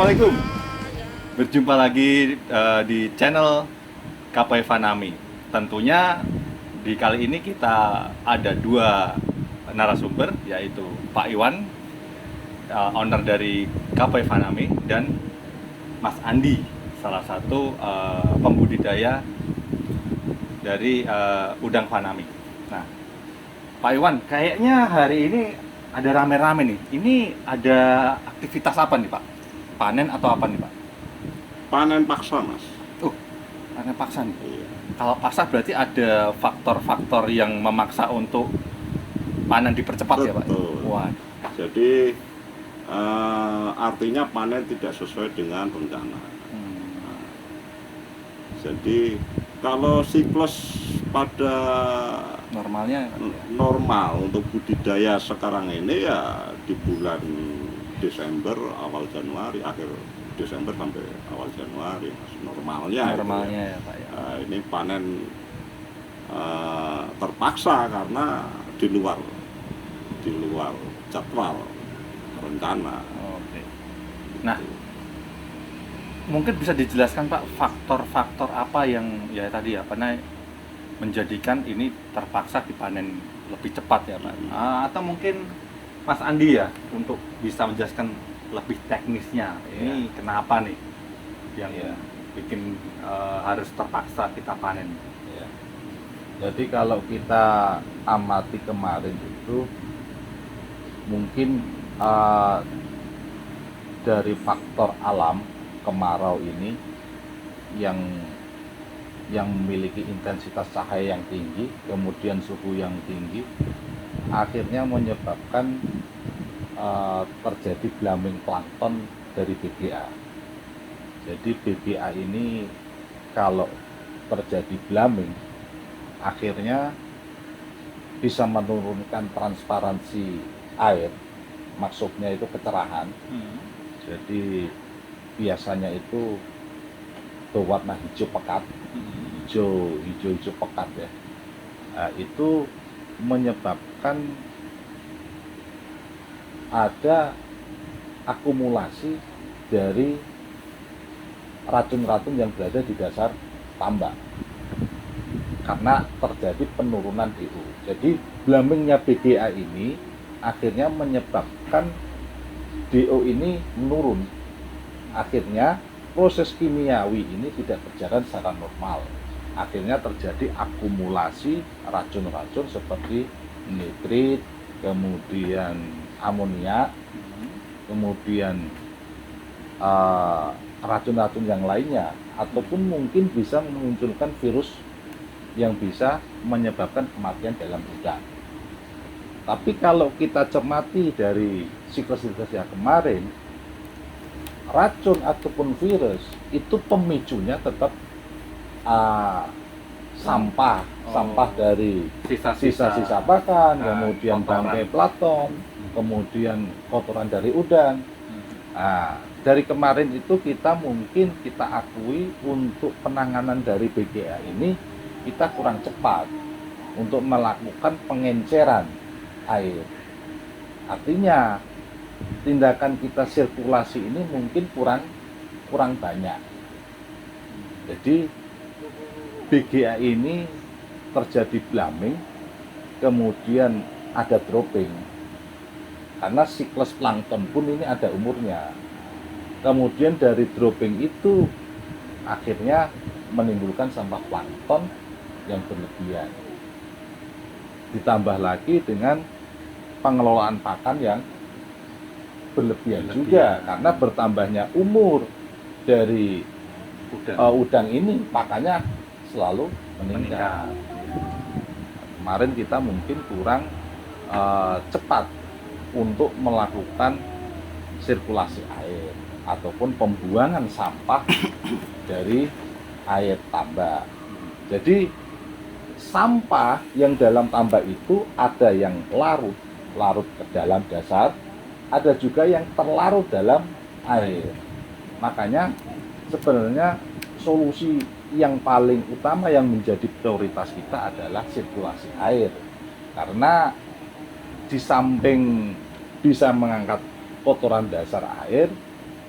Assalamualaikum. Berjumpa lagi di channel KP Fanami. Tentunya di kali ini kita ada dua narasumber, yaitu Pak Iwan, owner dari KP Fanami, dan Mas Andi, salah satu pembudidaya dari udang Fanami. Nah, Pak Iwan, kayaknya hari ini ada rame-rame nih. Ini ada aktivitas apa nih, Pak? Panen atau apa nih, Pak? Panen paksa, Mas. Panen paksa nih. Iya. Kalau paksa berarti ada faktor-faktor yang memaksa untuk panen dipercepat ya, Pak? Betul. Wah, Jadi artinya panen tidak sesuai dengan rencana. Jadi kalau siklus pada normalnya normal untuk budidaya sekarang ini ya di bulan Desember, awal Januari, akhir Desember sampai awal Januari, Mas. Normalnya ya, Pak ya. ini panen terpaksa karena di luar jadwal rencana. Oke. Nah, mungkin bisa dijelaskan, Pak, faktor-faktor apa yang ya tadi apa menjadikan ini terpaksa dipanen lebih cepat ya, Pak? Atau mungkin Mas Andi ya untuk bisa menjelaskan lebih teknisnya. Ini kenapa nih yang bikin harus terpaksa kita panen? Ya. Jadi kalau kita amati kemarin itu mungkin dari faktor alam kemarau ini yang memiliki intensitas cahaya yang tinggi, kemudian suhu yang tinggi, akhirnya menyebabkan terjadi blooming plankton dari BBA. Jadi BBA ini kalau terjadi blooming, akhirnya bisa menurunkan transparansi air, maksudnya itu kecerahan. Jadi biasanya itu berwarna hijau pekat, hijau pekat ya. Nah, itu menyebabkan ada akumulasi dari racun-racun yang berada di dasar tambak karena terjadi penurunan DO. Jadi bloomingnya BGA ini akhirnya menyebabkan DO ini menurun. Akhirnya proses kimiawi ini tidak berjalan secara normal. Akhirnya terjadi akumulasi racun-racun seperti nitrit, kemudian amonia, kemudian racun-racun yang lainnya, ataupun mungkin bisa memunculkan virus yang bisa menyebabkan kematian dalam udang. Tapi kalau kita cermati dari siklus-siklus yang kemarin, racun ataupun virus itu pemicunya tetap sampah dari sisa-sisa pakan, kemudian bangkai plankton, kemudian kotoran dari udang. Nah, dari kemarin itu kita akui untuk penanganan dari BGA ini kita kurang cepat untuk melakukan pengenceran air. Artinya tindakan kita sirkulasi ini mungkin kurang banyak. Jadi BGA ini terjadi blooming, kemudian ada dropping. Karena siklus plankton pun ini ada umurnya. Kemudian dari dropping itu akhirnya menimbulkan sampah plankton yang berlebihan. Ditambah lagi dengan pengelolaan pakan yang berlebihan juga, karena bertambahnya umur dari udang ini pakannya selalu meningkat. Kemarin kita mungkin kurang cepat untuk melakukan sirkulasi air ataupun pembuangan sampah dari air tambak. Jadi sampah yang dalam tambak itu ada yang larut ke dalam dasar, ada juga yang terlarut dalam air. Makanya sebenarnya solusi yang paling utama yang menjadi prioritas kita adalah sirkulasi air. Karena di samping bisa mengangkat kotoran dasar air,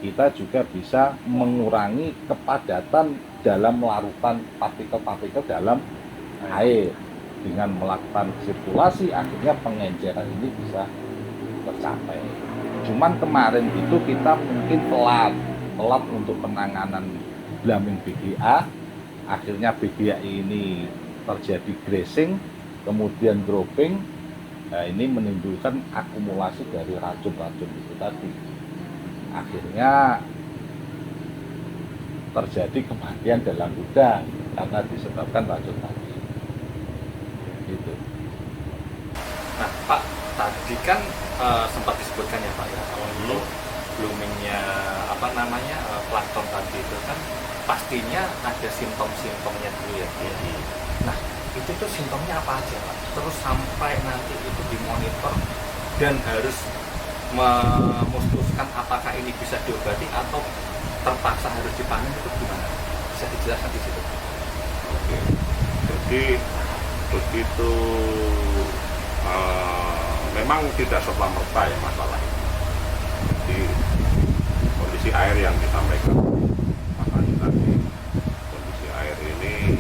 kita juga bisa mengurangi kepadatan dalam larutan partikel-partikel dalam air. Dengan melakukan sirkulasi, akhirnya pengenceran ini bisa tercapai. Cuman kemarin itu kita mungkin telat untuk penanganan Blamin BGA. Akhirnya BGA ini terjadi grazing, kemudian dropping. Nah, ini menimbulkan akumulasi dari racun-racun itu tadi. Akhirnya terjadi kematian dalam udang karena disebabkan racun tadi. Gitu. Nah, Pak, tadi kan sempat disebutkan ya Pak ya, untuk bloomingnya plankton tadi itu kan pastinya ada simptom-simptomnya dulu ya. Nah, itu tuh simptomnya apa aja Pak? Terus sampai nanti itu dimonitor dan harus memutuskan apakah ini bisa diobati atau terpaksa harus dipanen, itu gimana? Bisa dijelaskan di situ? Oke. Jadi begitu memang tidak serta-merta ya masalah ini. Jadi kondisi air yang disampaikan Mas Andi tadi, kondisi air ini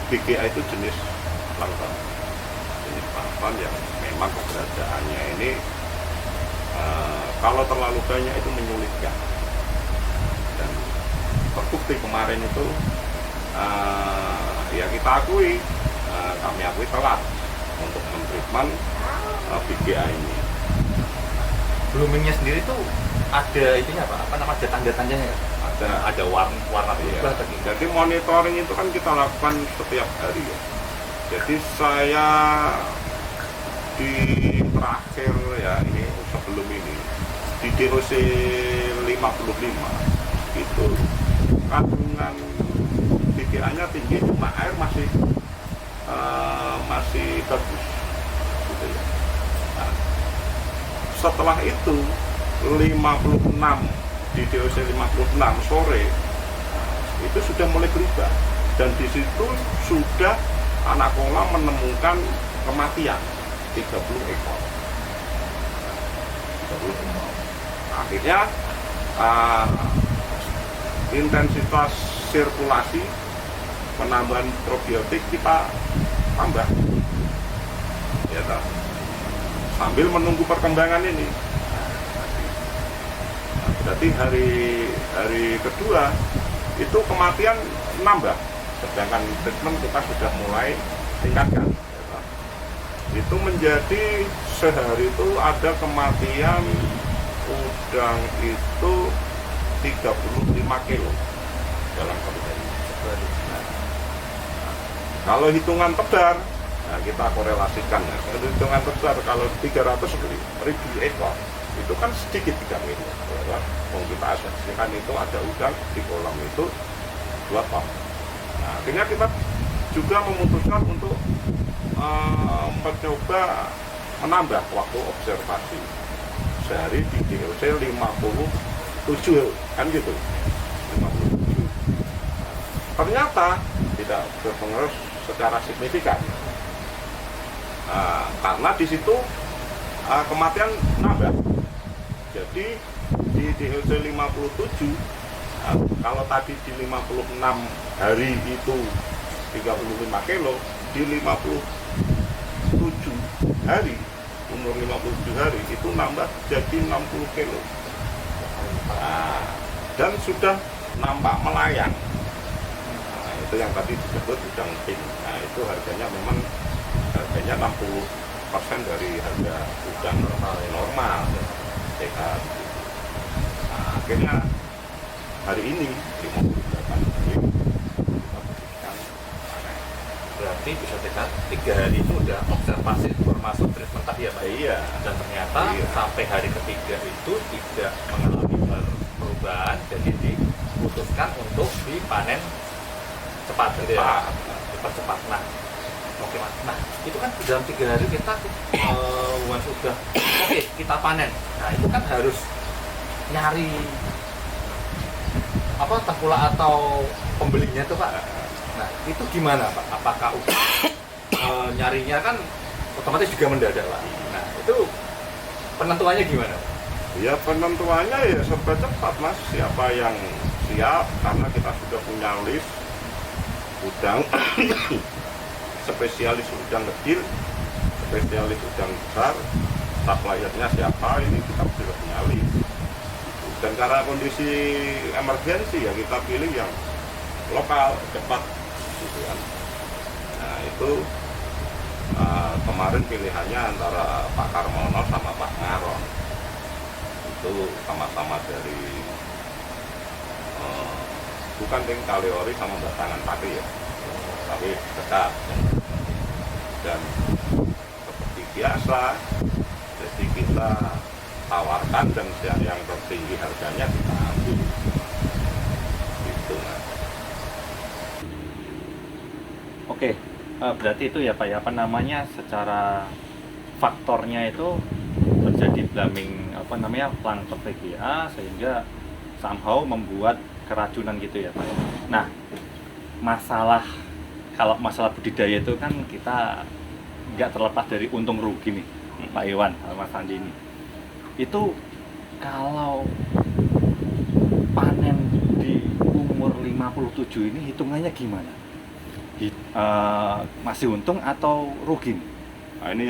BGA itu jenis plankton yang memang keberadaannya ini kalau terlalu banyak itu menyulitkan, dan terbukti kemarin itu ya kita akui, kami akui telat untuk mentreatment BGA ini. Bloomingnya sendiri tuh ada itunya Pak, ada tanda-tandanya ya? Ada warna berubah tadi. Jadi monitoring itu kan kita lakukan setiap hari ya. Jadi saya di terakhir ya, ini sebelum ini di DOC 55 itu kandungan BGA-nya tinggi, cuma air masih bagus gitu ya. Nah, setelah itu 56 di DOC 56 sore itu sudah mulai berubah, dan di situ sudah anak kolam menemukan kematian 30 ekor. Akhirnya intensitas sirkulasi penambahan probiotik kita tambah ya toh, sambil menunggu perkembangan ini. Nah, berarti hari kedua itu kematian nambah, sedangkan treatment kita sudah mulai tingkatkan ya toh. Itu menjadi sehari itu ada kematian udang itu 35 kilo dalam satu hari. Nah, kalau hitungan tebar, nah kita korelasikan ya. Kalau hitungan tebar, kalau 300.000 ekor itu kan sedikit 3 kilo. Kalau kita asumsikan itu ada udang di kolam itu 2 ton. Nah, akhirnya kita juga memutuskan untuk mencoba menambah waktu observasi sehari di DOC 57 kan gitu, 57. Ternyata tidak berpengaruh secara signifikan, karena di situ kematian nambah. Jadi di DOC 57 kalau tadi di 56 hari itu 35 kilo, di 57 hari, umur 57 hari itu nambah jadi 60 kilo. Nah, dan sudah nampak melayang. Nah, itu yang tadi disebut udang pink. Nah, itu harganya memang 60% dari harga udang normal sehat. Nah, akhirnya hari ini 58 hari kita panen. Berarti bisa dikatakan 3 hari itu udah observasi termasuk treatment tadi ya Pak? Iya. Dan ternyata sampai hari ketiga itu tidak mengalami perubahan, jadi diputuskan untuk dipanen cepat, gitu ya? Cepat. Nah, oke Mas. Nah, itu kan dalam 3 hari kita sudah oke, kita panen. Nah, itu kan harus nyari tengkulak atau pembelinya tuh Pak. Nah, itu gimana Pak? Apakah nyarinya kan otomatis juga mendadak Pak. Nah, itu penentuannya gimana Pak? Ya penentuannya ya serba cepat Mas, siapa yang siap, karena kita sudah punya list udang spesialis udang kecil, spesialis udang besar, suppliernya siapa, ini kita sudah punya list. Dan karena kondisi emergensi ya kita pilih yang lokal, cepat gitu kan. Nah itu kemarin pilihannya antara Pak Karmono sama Pak Ngaron, itu sama-sama dari bukan Ting Kaliori sama Batangan Pati ya, tapi dekat. Dan seperti biasa, jadi kita tawarkan dan yang tertinggi harganya kita ambil gitu. Nah. Oke, berarti itu ya Pak ya, apa namanya, secara faktornya itu terjadi blaming apa namanya plankton PGA sehingga somehow membuat keracunan gitu ya Pak. Nah, kalau masalah budidaya itu kan kita nggak terlepas dari untung rugi nih Pak Iwan, Mas Andi ini. Itu kalau panen di umur 57 ini hitungannya gimana? Masih untung atau rugi? Nah, ini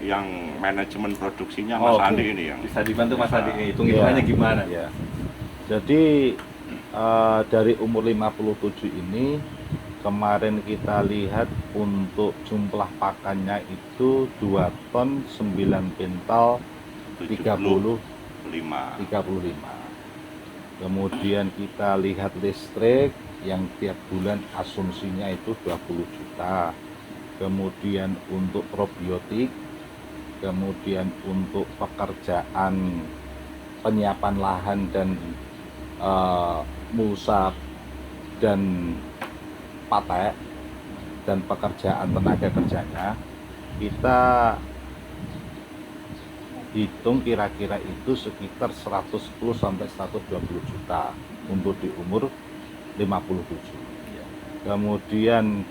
yang manajemen produksinya Mas Andi ini yang bisa dibantu Mas Andi ini, hitung-hitungannya gimana? Ya. Jadi dari umur 57 ini kemarin kita lihat untuk jumlah pakannya itu 2 ton 9 pintal 35. Kemudian kita lihat listrik yang tiap bulan asumsinya itu 20 juta. Kemudian untuk probiotik, kemudian untuk pekerjaan penyiapan lahan dan mulsa dan patek dan pekerjaan tenaga kerjanya, kita hitung kira-kira itu sekitar 110 sampai 120 juta untuk di umur 57. Kemudian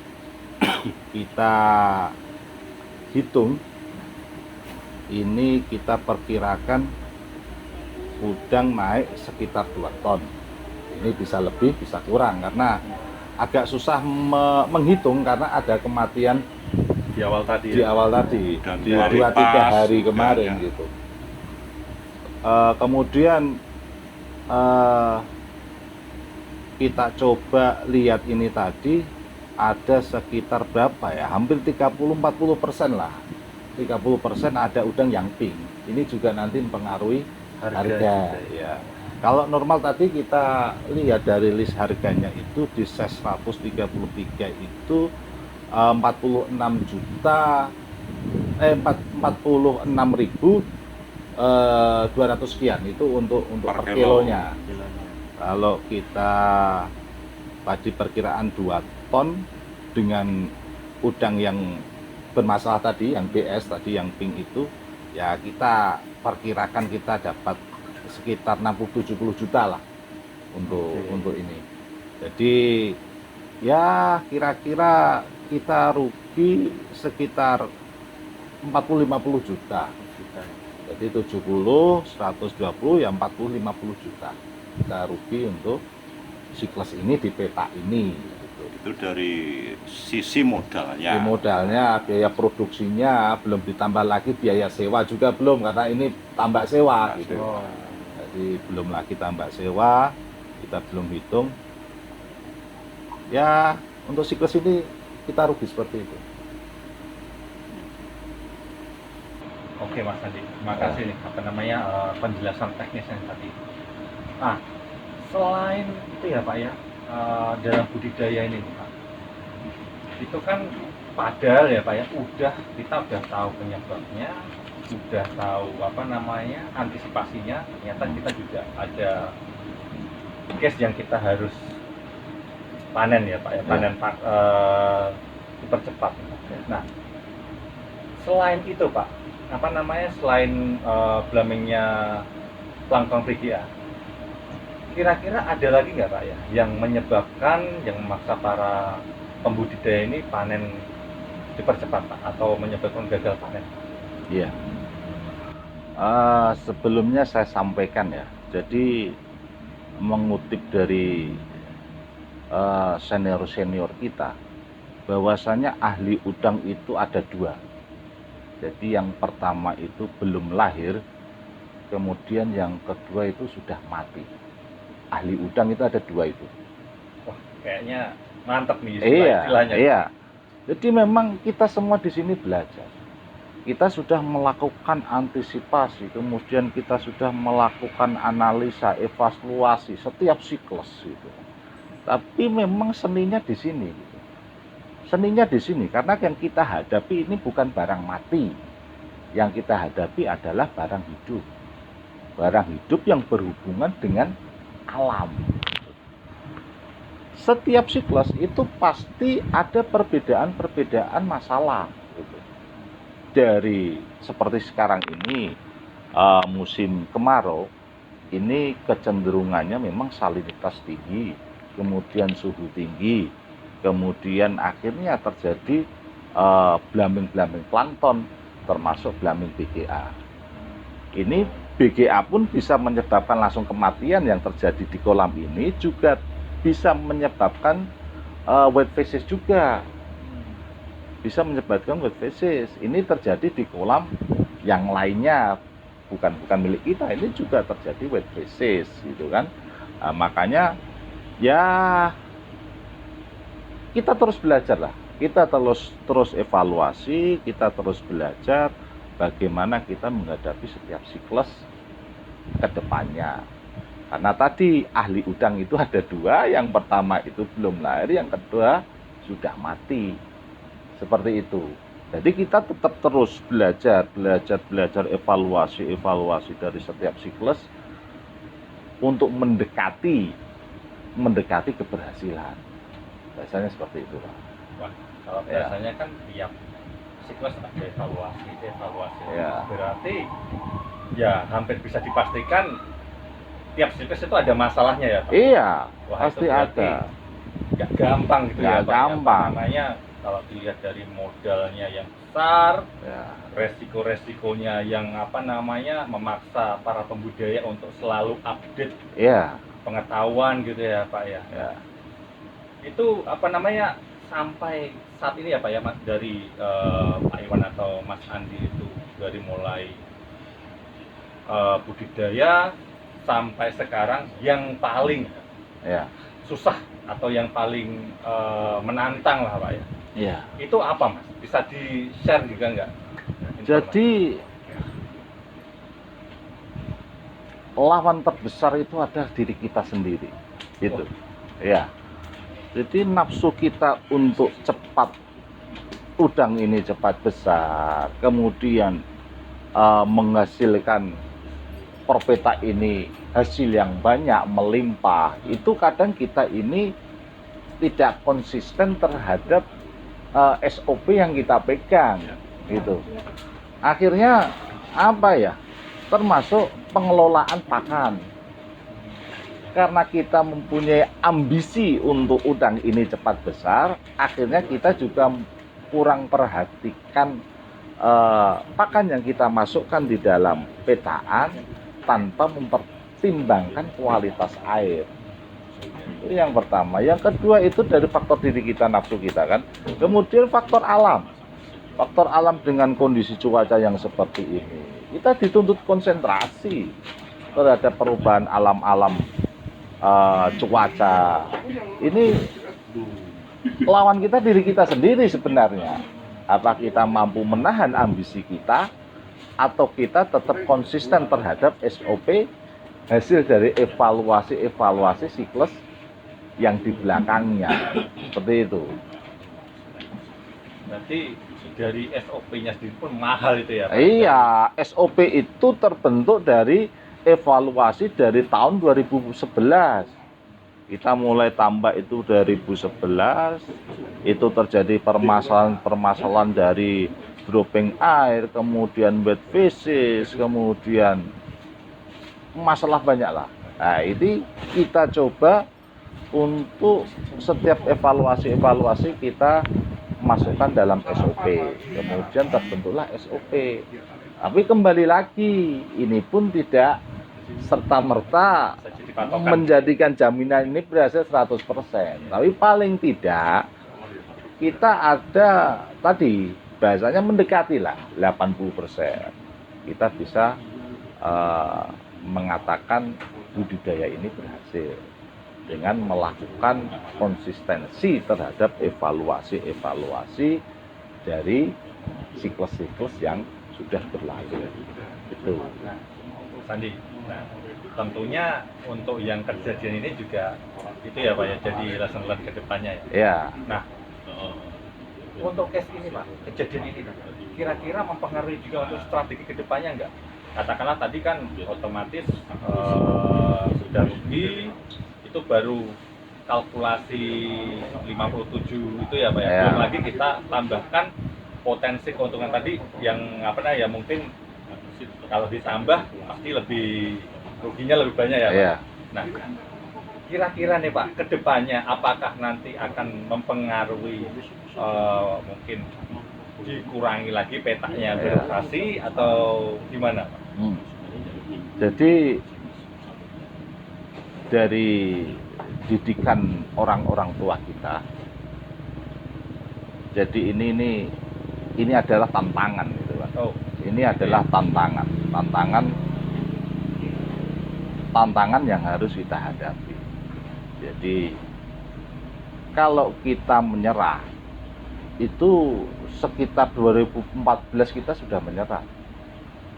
kita hitung ini, kita perkirakan udang naik sekitar 2 ton. Ini bisa lebih, bisa kurang karena agak susah menghitung karena ada kematian Di awal tadi. di awal tadi Dan di hari 2-3 pas, hari kemarin ya. gitu. Kemudian kita coba lihat ini tadi ada sekitar berapa ya, hampir 30-40% lah, 30% ada udang yang pink. Ini juga nanti mempengaruhi harga ya. Kalau normal tadi kita lihat dari list harganya itu di ses 133 itu 46 juta 46.200 sekian itu untuk per kilonya. Kalau kita tadi perkiraan 2 ton dengan udang yang bermasalah tadi, yang BS tadi, yang pink itu, ya kita perkirakan kita dapat sekitar 60-70 juta lah untuk ini. Jadi ya kira-kira kita rugi sekitar 40-50 juta. Jadi 70, 120 ya 40-50 juta. Kita rugi untuk siklus ini di peta ini. itu dari sisi modalnya. Di modalnya, biaya produksinya, belum ditambah lagi biaya sewa juga belum, karena ini tambak sewa gitu. Jadi belum lagi tambak sewa, kita belum hitung. Ya untuk siklus ini kita rugi seperti itu. Oke Mas Andi, terima kasih nih penjelasan teknisnya tadi. Nah, selain itu ya Pak ya, dalam budidaya ini nih Pak, itu kan padahal ya Pak ya, kita udah tahu penyebabnya, udah tahu antisipasinya, ternyata kita juga ada case yang kita harus panen ya Pak ya, panen dipercepat. Nah, selain itu Pak, selain blamingnya plankton PGA, kira-kira ada lagi nggak Pak ya yang menyebabkan, yang memaksa para pembudidaya ini panen dipercepat Pak, atau menyebabkan gagal panen? Iya. Sebelumnya saya sampaikan ya, jadi mengutip dari senior-senior kita, bahwasanya ahli udang itu ada dua. Jadi yang pertama itu belum lahir, kemudian yang kedua itu sudah mati. Ahli udang itu ada dua itu. Wah, kayaknya mantap nih Iya, istilahnya. iya. Jadi memang kita semua di sini belajar. Kita sudah melakukan antisipasi, kemudian kita sudah melakukan analisa, evaluasi setiap siklus gitu. Tapi memang seninya di sini. Gitu. Seninya di sini karena yang kita hadapi ini bukan barang mati. Yang kita hadapi adalah barang hidup. Barang hidup yang berhubungan dengan alam. Setiap siklus itu pasti ada perbedaan-perbedaan masalah gitu. Dari seperti sekarang ini musim kemarau ini kecenderungannya memang salinitas tinggi, kemudian suhu tinggi, kemudian akhirnya terjadi blaming-blaming plankton termasuk blaming BGA. Ini BGA pun bisa menyebabkan langsung kematian yang terjadi di kolam ini, juga bisa menyebabkan white faces juga. Bisa menyebabkan white faces. Ini terjadi di kolam yang lainnya, bukan milik kita. Ini juga terjadi white faces gitu kan. Makanya ya kita terus belajar lah. Kita terus evaluasi, kita terus belajar bagaimana kita menghadapi setiap siklus ke depannya. Karena tadi ahli udang itu ada dua, yang pertama itu belum lahir, yang kedua sudah mati. Seperti itu. Jadi kita tetap terus belajar, evaluasi dari setiap siklus untuk mendekati keberhasilan. Biasanya seperti itu, Pak. Wah, kalau biasanya kan tiap siklus ada evaluasi. Ya. Berarti ya hampir bisa dipastikan tiap siklus itu ada masalahnya ya, Pak? Iya, Wah, pasti itu berarti ada. nggak gampang gitu Nggak ya, Pak? gampang. Namanya kalau dilihat dari modalnya yang besar, Ya. resiko-resikonya yang memaksa para pembudidaya untuk selalu update Iya. pengetahuan gitu ya, Pak ya. Ya. Itu sampai saat ini ya Pak ya, Mas, dari Pak Iwan atau Mas Andi itu dari mulai budidaya sampai sekarang yang paling Ya. susah atau yang paling menantang lah Pak ya. Iya. Itu apa Mas? Bisa di-share juga nggak? Jadi lawan terbesar itu adalah diri kita sendiri. Gitu. Ya. Jadi nafsu kita untuk cepat udang ini cepat besar, kemudian menghasilkan perpeta ini hasil yang banyak melimpah, itu kadang kita ini tidak konsisten terhadap SOP yang kita pegang gitu. Akhirnya apa ya, termasuk pengelolaan pakan, karena kita mempunyai ambisi untuk udang ini cepat besar, akhirnya kita juga kurang perhatikan pakan yang kita masukkan di dalam petaan tanpa mempertimbangkan kualitas air. Itu yang pertama. Yang kedua itu dari faktor diri kita, nafsu kita kan. Kemudian faktor alam. Faktor alam dengan kondisi cuaca yang seperti ini. Kita dituntut konsentrasi terhadap perubahan alam-alam cuaca. Ini lawan kita diri kita sendiri sebenarnya. Apa kita mampu menahan ambisi kita, atau kita tetap konsisten terhadap SOP hasil dari evaluasi siklus yang di belakangnya. Seperti itu. Berarti dari SOP-nya sendiri pun mahal itu ya Pak? Iya, SOP itu terbentuk dari evaluasi dari tahun 2011. Kita mulai tambah itu 2011, itu terjadi permasalahan dari dropping air, kemudian wet faces, kemudian masalah banyak lah. Nah, ini kita coba untuk setiap evaluasi kita masukkan dalam SOP, kemudian terbentuklah SOP. Tapi kembali lagi, ini pun tidak serta-merta Bisa jadi patokan. menjadikan jaminan ini berhasil 100%. Tapi paling tidak kita ada tadi bahasanya mendekati lah 80%. Kita bisa mengatakan budidaya ini berhasil dengan melakukan konsistensi terhadap evaluasi dari siklus-siklus yang sudah berlalu. Itu. Sandi. Nah, tentunya untuk yang kejadian ini juga itu ya Pak ya, jadi lesson learned ke depannya ya. Ya, Nah, untuk case ini Pak, kejadian ini kira-kira mempengaruhi juga untuk strategi ke depannya enggak? Katakanlah tadi kan otomatis sudah rugi, itu baru kalkulasi 57 itu ya Pak ya. Ya. Belum lagi kita tambahkan potensi keuntungan tadi yang ya mungkin kalau ditambah pasti lebih ruginya lebih banyak ya Pak. ya. Nah, kira-kira nih Pak, kedepannya apakah nanti akan mempengaruhi mungkin dikurangi lagi petanya birokrasi atau gimana Pak? Jadi dari didikan orang-orang tua kita, jadi ini adalah tantangan gitu kan. Oh, Ini adalah tantangan yang harus kita hadapi. Jadi kalau kita menyerah, itu sekitar 2014 kita sudah menyerah.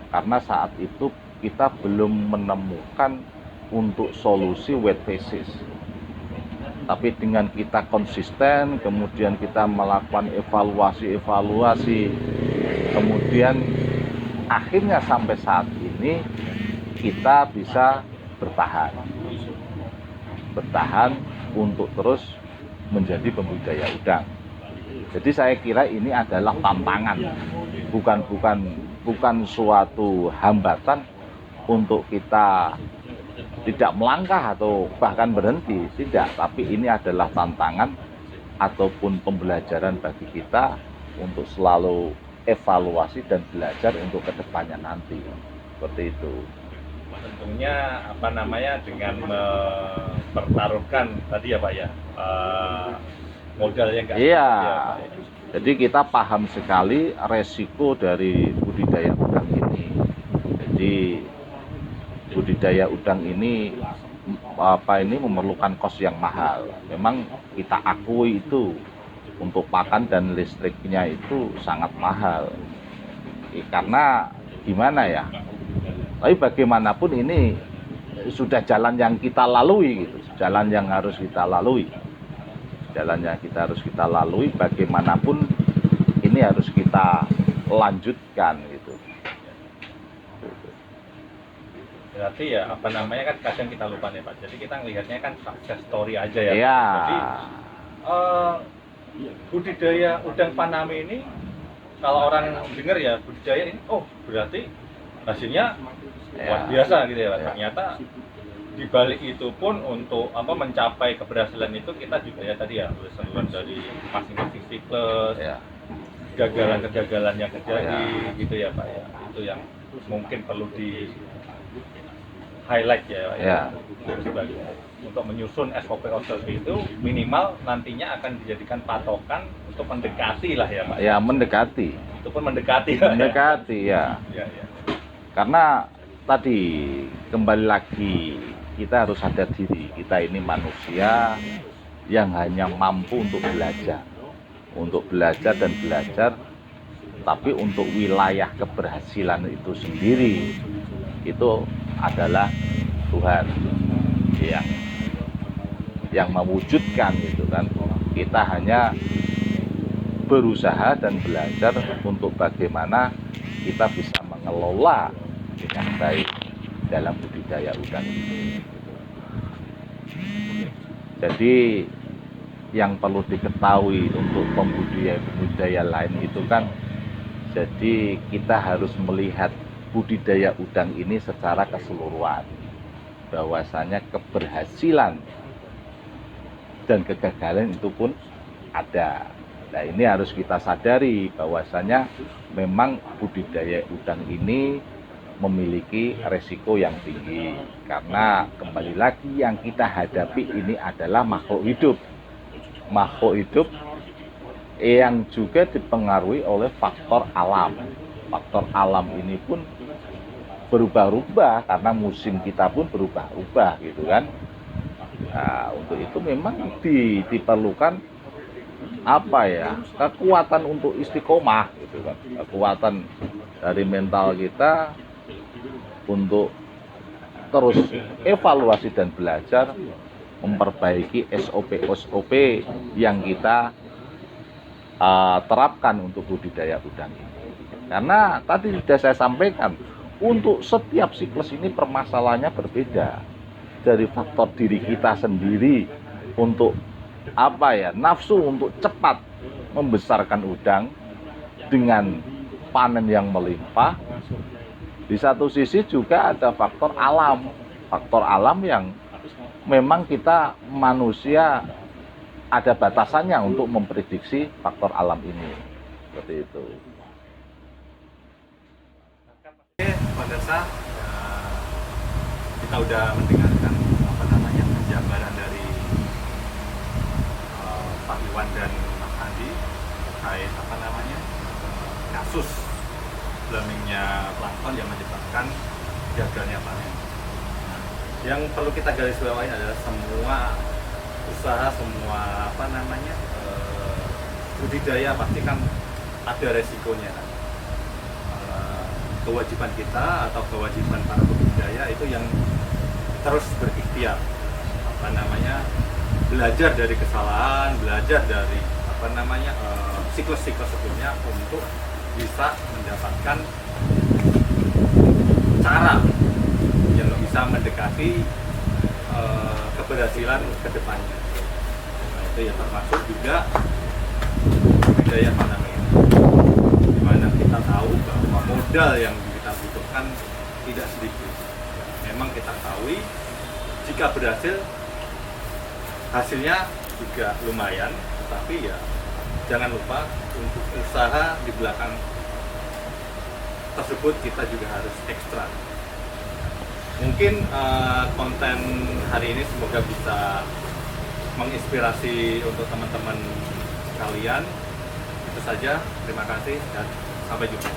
Karena saat itu kita belum menemukan untuk solusi wet phases. Tapi dengan kita konsisten, kemudian kita melakukan evaluasi, kemudian akhirnya sampai saat ini kita bisa bertahan untuk terus menjadi pembudidaya udang. Jadi saya kira ini adalah tantangan, bukan suatu hambatan untuk kita tidak melangkah atau bahkan berhenti, tidak. Tapi ini adalah tantangan ataupun pembelajaran bagi kita untuk selalu evaluasi dan belajar untuk kedepannya nanti. Seperti itu. tentunya dengan mempertaruhkan tadi ya Pak ya, modal yang nggak Iya. sedikit ya, Pak ya. Jadi kita paham sekali resiko dari budidaya udang ini. Jadi budidaya udang ini memerlukan kos yang mahal. Memang kita akui itu untuk pakan dan listriknya itu sangat mahal. Karena gimana ya? Tapi bagaimanapun ini sudah jalan yang kita lalui gitu. Jalan yang harus kita lalui. Bagaimanapun ini harus kita lanjutkan gitu. Berarti ya kan kadang kita lupa nih Pak. Jadi kita ngelihatnya kan success story aja ya. Iya. Jadi budidaya udang faname ini kalau orang dengar ya budidaya ini, oh berarti hasilnya luar biasa gitu ya Pak. Ya. Ternyata di balik itu pun untuk mencapai keberhasilan itu kita juga ya tadi ya lesson learned dari masing-masing siklus, Ya. kegagalan yang terjadi gitu ya Pak ya. Itu yang mungkin perlu di highlight ya Pak Ya. Untuk menyusun SOP itu minimal nantinya akan dijadikan patokan untuk mendekati lah ya Pak. Ya, mendekati. Itu pun mendekati Pak, Mendekati ya. ya. Ya. Karena tadi kembali lagi kita harus sadar diri, kita ini manusia yang hanya mampu untuk belajar dan belajar, tapi untuk wilayah keberhasilan itu sendiri itu adalah Tuhan yang mewujudkan gitu kan. Kita hanya berusaha dan belajar untuk bagaimana kita bisa mengelola dengan baik dalam budidaya udang ini. Jadi yang perlu diketahui untuk pembudidaya lain itu kan, jadi kita harus melihat budidaya udang ini secara keseluruhan, bahwasanya keberhasilan dan kegagalan itu pun ada. Nah, ini harus kita sadari bahwasanya memang budidaya udang ini memiliki resiko yang tinggi karena kembali lagi yang kita hadapi ini adalah makhluk hidup yang juga dipengaruhi oleh faktor alam. Faktor alam ini pun berubah-ubah karena musim kita pun berubah-ubah gitu kan. Nah, untuk itu memang diperlukan kekuatan untuk istiqomah gitu kan, kekuatan dari mental kita untuk terus evaluasi dan belajar memperbaiki SOP yang kita terapkan untuk budidaya udang ini. Karena tadi sudah saya sampaikan, untuk setiap siklus ini permasalahannya berbeda. Dari faktor diri kita sendiri untuk nafsu untuk cepat membesarkan udang dengan panen yang melimpah. Di satu sisi juga ada faktor alam yang memang kita manusia ada batasannya untuk memprediksi faktor alam ini. Seperti itu. Pemirsa, kita udah mendengarkan penjabaran dari Pak Iwan dan Mas Andi terkait kasus bloomingnya plankton yang menyebabkan gagalnya panen. Nah, yang perlu kita garis bawahi adalah semua usaha, semua budidaya pasti kan ada resikonya. Kewajiban kita atau kewajiban para budidaya itu yang terus berikhtiar, belajar dari kesalahan, belajar dari siklus-siklus sebelumnya untuk bisa mendapatkan cara yang bisa mendekati keberhasilan ke depannya. Nah, itu ya termasuk juga budidaya Faname, di mana kita tahu bahwa modal yang kita butuhkan tidak sedikit. Memang kita ketahui jika berhasil hasilnya juga lumayan, tetapi ya jangan lupa untuk usaha di belakang tersebut kita juga harus ekstra. Mungkin konten hari ini semoga bisa menginspirasi untuk teman-teman kalian. Itu saja, terima kasih dan sampai jumpa.